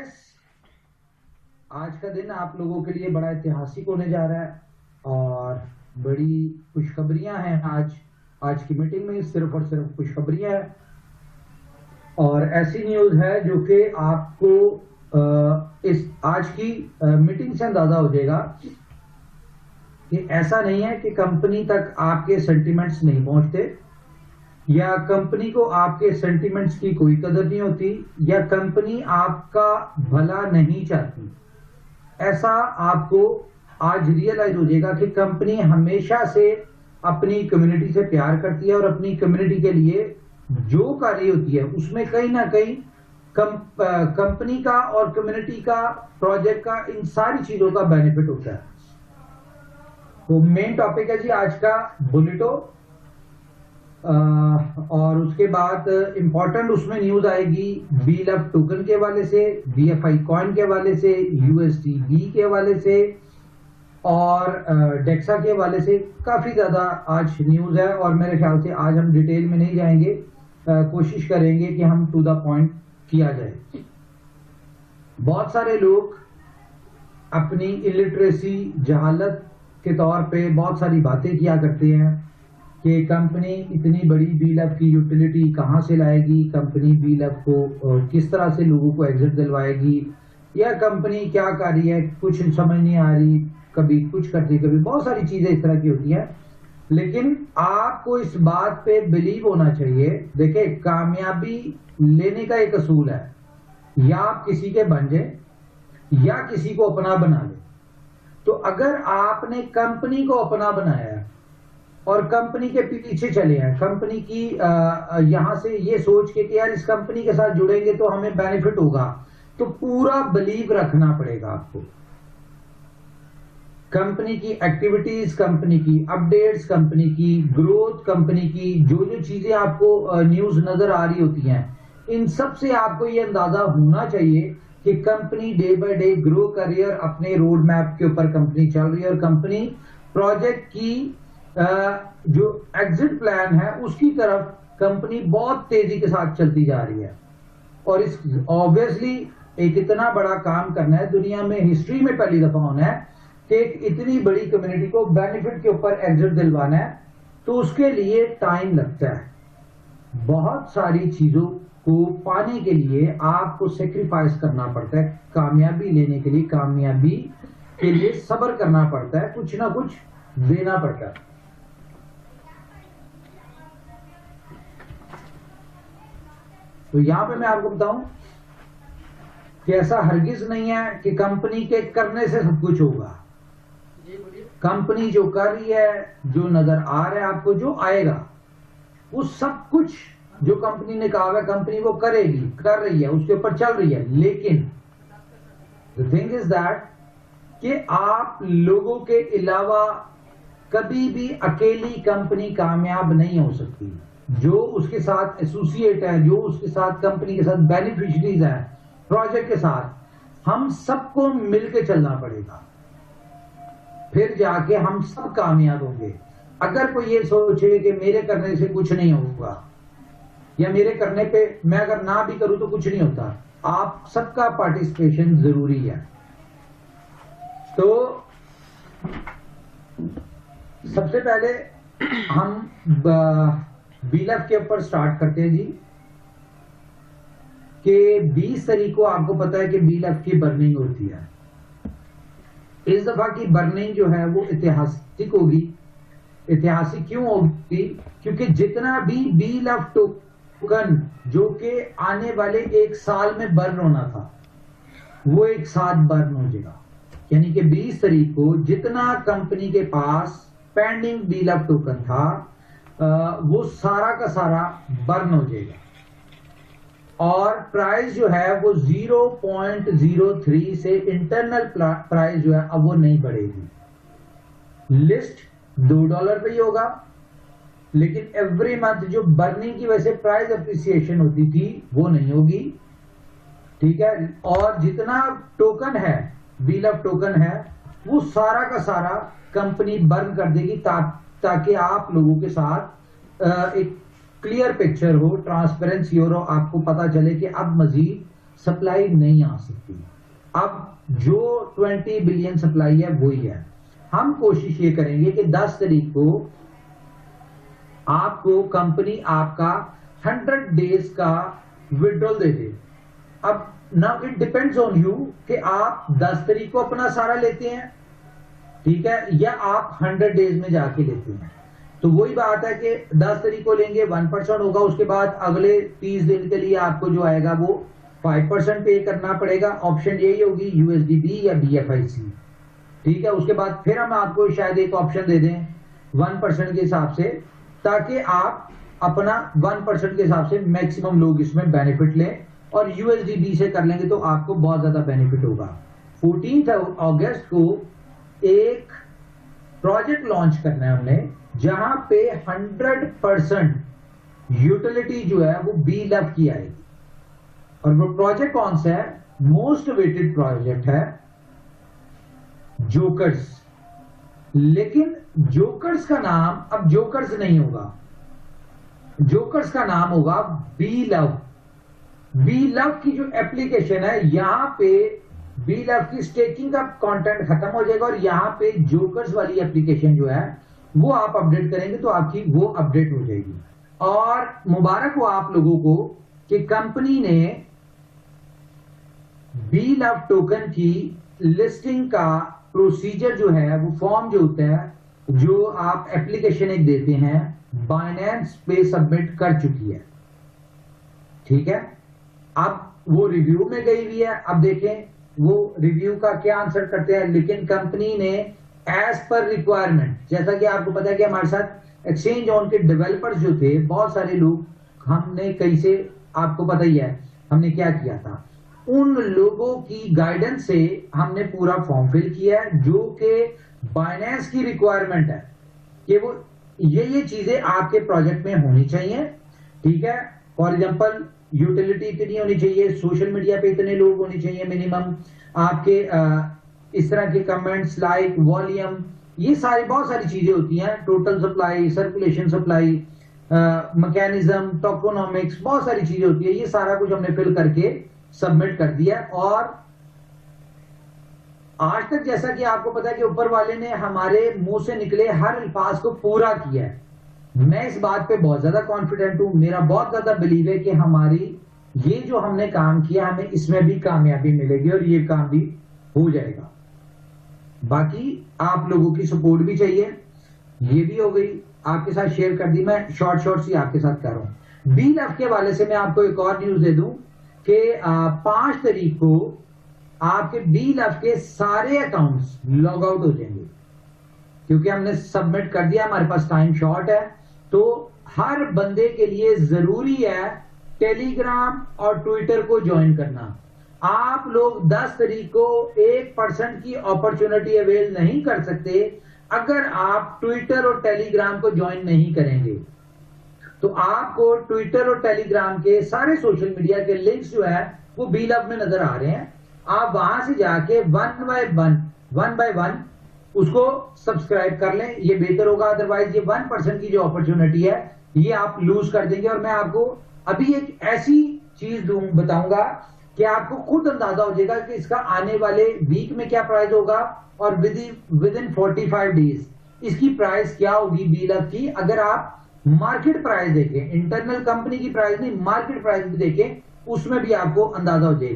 Guys, आज का दिन आप लोगों के लिए बड़ा ऐतिहासिक होने जा रहा है और बड़ी खुशखबरियां हैं। आज की मीटिंग में सिर्फ और सिर्फ खुशखबरियां हैं और ऐसी न्यूज़ है जो कि आपको इस आज की मीटिंग से अंदाजा हो जाएगा कि ऐसा नहीं है कि कंपनी तक आपके सेंटिमेंट्स नहीं पहुंचते या कंपनी को आपके सेंटिमेंट्स की कोई कदर नहीं होती या कंपनी आपका भला नहीं चाहती। ऐसा आपको आज रियलाइज हो जाएगा कि कंपनी हमेशा से अपनी कम्युनिटी से प्यार करती है और अपनी कम्युनिटी के लिए जो कार्य होती है उसमें कहीं ना कहीं कंपनी का और कम्युनिटी का, प्रोजेक्ट का, इन सारी चीजों का बेनिफिट होता है। तो मेन टॉपिक है जी आज का बुलेटो और उसके बाद इंपॉर्टेंट उसमें न्यूज आएगी बीलअप टोकन के हवाले से, बीएफआई कॉइन के हवाले से, यूएसडीबी के हवाले से और डेक्सा के हवाले से। काफी ज्यादा आज न्यूज है और मेरे ख्याल से आज हम डिटेल में नहीं जाएंगे, कोशिश करेंगे कि हम टू द पॉइंट किया जाए। बहुत सारे लोग अपनी इलिटरेसी, जहालत के तौर पे बहुत सारी बातें किया करते हैं कि कंपनी इतनी बड़ी बीलअप की यूटिलिटी कहाँ से लाएगी, कंपनी बीलअप को किस तरह से लोगों को एग्जिट दिलवाएगी, या कंपनी क्या कर रही है, कुछ समझ नहीं आ रही, कभी कुछ करती, कभी बहुत सारी चीजें इस तरह की होती है। लेकिन आपको इस बात पे बिलीव होना चाहिए। देखिए, कामयाबी लेने का एक असूल है, या आप किसी के बन जाए या किसी को अपना बना ले। तो अगर आपने कंपनी को अपना बनाया और कंपनी के पीछे चले हैं, कंपनी की यहां से ये सोच के कि यार इस कंपनी के साथ जुड़ेंगे तो हमें बेनिफिट होगा, तो पूरा बिलीव रखना पड़ेगा आपको। कंपनी की एक्टिविटीज, कंपनी की अपडेट्स, कंपनी की ग्रोथ, कंपनी की जो जो चीजें आपको न्यूज नजर आ रही होती हैं, इन सब से आपको ये अंदाजा होना चाहिए कि company day by day grow कर रही है और अपने रोड मैप के ऊपर कंपनी चल रही है और कंपनी प्रोजेक्ट की जो एग्जिट प्लान है उसकी तरफ कंपनी बहुत तेजी के साथ चलती जा रही है। और इस ऑब्वियसली एक इतना बड़ा काम करना है, दुनिया में हिस्ट्री में पहली दफा होना है कि एक इतनी बड़ी कम्युनिटी को बेनिफिट के ऊपर एग्जिट दिलवाना है, तो उसके लिए टाइम लगता है। बहुत सारी चीजों को पाने के लिए आपको सेक्रीफाइस करना पड़ता है। कामयाबी लेने के लिए, कामयाबी के लिए सब्र करना पड़ता है, कुछ ना कुछ देना पड़ता है। तो यहां पे मैं आपको बताऊं कि ऐसा हरगिज नहीं है कि कंपनी के करने से सब कुछ होगा। कंपनी जो कर रही है, जो नजर आ रहा है आपको, जो आएगा, वो सब कुछ जो कंपनी ने कहा है कंपनी वो करेगी, कर रही है, उसके ऊपर चल रही है। लेकिन द थिंग इज दैट कि आप लोगों के अलावा कभी भी अकेली कंपनी कामयाब नहीं हो सकती। जो उसके साथ एसोसिएट है, जो उसके साथ कंपनी के साथ बेनिफिशरीज है, प्रोजेक्ट के साथ, हम सबको मिलकर चलना पड़ेगा, फिर जाके हम सब कामयाब होंगे। अगर कोई ये सोचे कि मेरे करने से कुछ नहीं होगा या मेरे करने पे मैं अगर ना भी करूं तो कुछ नहीं होता, आप सबका पार्टिसिपेशन जरूरी है। तो सबसे पहले हम बीलअप के ऊपर स्टार्ट करते हैं जी कि 20 तारीख को आपको पता है कि बीलअप की बर्निंग होती है। इस दफा की बर्निंग जो है वो ऐतिहासिक होगी। ऐतिहासिक क्यों होगी? क्योंकि जितना भी बीलअप टोकन जो कि आने वाले एक साल में बर्न होना था वो एक साथ बर्न हो जाएगा। यानी कि 20 तारीख को जितना कंपनी के पास पेंडिंग बीलअप टोकन था वो सारा का सारा बर्न हो जाएगा और प्राइस जो है वो 0.03 से इंटरनल प्राइस जो है अब वो नहीं बढ़ेगी। लिस्ट $2 पे ही होगा, लेकिन एवरी मंथ जो बर्निंग की वजह से प्राइस अप्रिसिएशन होती थी वो नहीं होगी। ठीक है, और जितना टोकन है, बीलअप टोकन है, वो सारा का सारा कंपनी बर्न कर देगी ताकि आप लोगों के साथ एक क्लियर पिक्चर हो, ट्रांसपेरेंसी हो, आपको पता चले कि अब मजीद सप्लाई नहीं आ सकती। अब जो 20 बिलियन सप्लाई है वही है। हम कोशिश ये करेंगे कि 10 तारीख को आपको कंपनी आपका 100 डेज का विड्रॉल दे दे। अब now it depends on you कि आप 10 तारीख को अपना सारा लेते हैं, ठीक है, या आप 100 डेज में जाके लेते हैं। तो वही बात है कि 10 तारीख को लेंगे 1% होगा, उसके बाद अगले 30 दिन के लिए आपको जो आएगा वो 5% पे करना पड़ेगा। ऑप्शन यही होगी USDB या BFIC, ठीक है। उसके बाद फिर हम आपको शायद एक ऑप्शन दे दें 1% के हिसाब से, ताकि आप अपना 1% के हिसाब से मैक्सिमम लोग इसमें बेनिफिट लें, और USDB से कर लेंगे तो आपको बहुत ज्यादा बेनिफिट होगा। 14 अगस्त को एक प्रोजेक्ट लॉन्च करना है हमने, जहां पे 100% यूटिलिटी जो है वो BLF की आएगी। और वो प्रोजेक्ट कौन सा है? मोस्ट वेटेड प्रोजेक्ट है जोकर्स। लेकिन जोकर्स का नाम अब जोकर्स नहीं होगा, जोकर्स का नाम होगा BLove। BLove की जो एप्लीकेशन है, यहां पे BLove की स्टेकिंग का कंटेंट खत्म हो जाएगा, और यहां पे जोकर्स वाली एप्लीकेशन जो है वो आप अपडेट करेंगे तो आपकी वो अपडेट हो जाएगी। और मुबारक हो आप लोगों को कि कंपनी ने BLove टोकन की लिस्टिंग का प्रोसीजर जो है, वो फॉर्म जो होता है, जो आप एप्लीकेशन एक देते हैं, बाइनेंस पे सबमिट कर चुकी है, ठीक है। अब वो रिव्यू में गई हुई है। अब देखें वो रिव्यू का क्या आंसर करते हैं। लेकिन कंपनी ने एज पर रिक्वायरमेंट, जैसा कि आपको पता है कि हमारे साथ एक्सचेंज ऑन के डेवलपर्स जो थे, बहुत सारे लोग, हमने कहीं से, आपको पता ही है हमने क्या किया था, उन लोगों की गाइडेंस से हमने पूरा फॉर्म फिल किया है, जो कि बाइनेंस की रिक्वायरमेंट है कि वो ये चीजें आपके प्रोजेक्ट में होनी चाहिए, ठीक है। फॉर एग्जांपल यूटिलिटी इतनी होनी चाहिए, सोशल मीडिया पे इतने लोग होने चाहिए मिनिमम, आपके इस तरह के कमेंट्स, लाइक, वॉल्यूम, ये सारी बहुत सारी चीजें होती हैं, total supply, circulation supply, mechanism, tokenomics, बहुत सारी चीजें होती है। ये सारा कुछ हमने फिल करके सबमिट कर दिया। और आज तक जैसा कि आपको पता है कि ऊपर वाले ने हमारे मुंह से निकले हर अल्फाज को पूरा किया है। मैं इस बात पे बहुत ज्यादा कॉन्फिडेंट हूं, मेरा बहुत ज्यादा बिलीव है कि हमारी ये जो हमने काम किया, हमें इसमें भी कामयाबी मिलेगी और ये काम भी हो जाएगा। बाकी आप लोगों की सपोर्ट भी चाहिए। ये भी हो गई, आपके साथ शेयर कर दी, मैं शॉर्ट ही आपके साथ कर रहा हूं। BLove के हवाले से मैं आपको एक और न्यूज दे दूं कि 5 तारीख को आपके BLove के सारे अकाउंट्स लॉग आउट हो जाएंगे, क्योंकि हमने सबमिट कर दिया, हमारे पास टाइम शॉर्ट है। तो हर बंदे के लिए जरूरी है टेलीग्राम और ट्विटर को ज्वाइन करना। आप लोग 10 तारीख को 1% की अपॉर्चुनिटी अवेल नहीं कर सकते अगर आप ट्विटर और टेलीग्राम को ज्वाइन नहीं करेंगे। तो आपको ट्विटर और टेलीग्राम के सारे सोशल मीडिया के लिंक्स जो है वो BLove में नजर आ रहे हैं। आप वहां से जाके वन बाय वन उसको सब्सक्राइब कर लें, ये बेहतर होगा। अदरवाइज ये 1% की जो अपॉर्चुनिटी है ये आप लूज कर देंगे। और मैं आपको अभी एक ऐसी चीज बताऊंगा कि आपको खुद अंदाजा हो जाएगा कि इसका आने वाले वीक में क्या प्राइस होगा, और विद इन 45 डेज इसकी प्राइस क्या होगी BLove की। अगर आप मार्केट प्राइस देखें, इंटरनल कंपनी की प्राइस नहीं, मार्केट प्राइस भी देखें, उसमें भी आपको अंदाजा हो जाएगा।